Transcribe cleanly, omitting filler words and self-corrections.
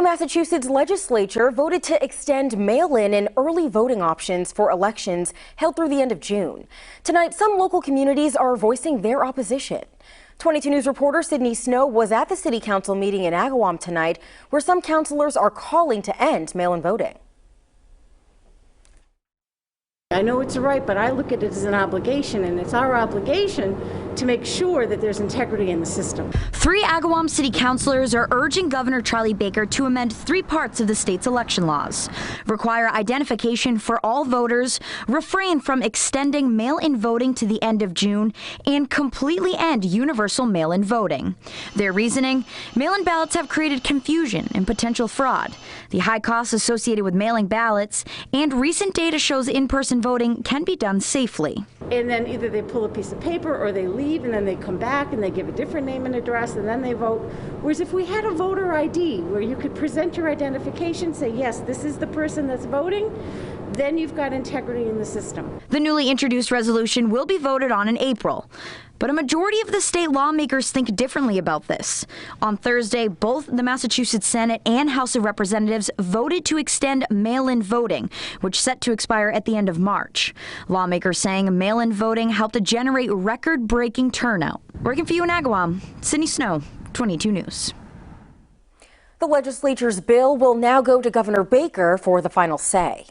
The Massachusetts legislature voted to extend mail-in and early voting options for elections held through the end of June. Tonight, some local communities are voicing their opposition. 22 News reporter Sydney Snow was at the City Council meeting in Agawam tonight, where some councilors are calling to end mail-in voting. I know it's a right, but I look at it as an obligation, and it's our obligation to make sure that there's integrity in the system. 3 Agawam city councilors are urging Governor Charlie Baker to amend 3 parts of the state's election laws, require identification for all voters, refrain from extending mail-in voting to the end of June, and completely end universal mail-in voting. Their reasoning: mail-in ballots have created confusion and potential fraud, the high costs associated with mailing ballots, and recent data shows in-person voting can be done safely. And then either they pull a piece of paper or they leave and then they come back and they give a different name and address and then they vote. Whereas if we had a voter ID where you could present your identification, say, yes, this is the person that's voting, then you've got integrity in the system. The newly introduced resolution will be voted on in April. But a majority of the state lawmakers think differently about this. On Thursday, both the Massachusetts Senate and House of Representatives voted to extend mail-in voting, which is set to expire at the end of March. Lawmakers saying mail-in voting helped to generate record-breaking turnout. Working for you in Agawam, Sydney Snow, 22 News. The legislature's bill will now go to Governor Baker for the final say.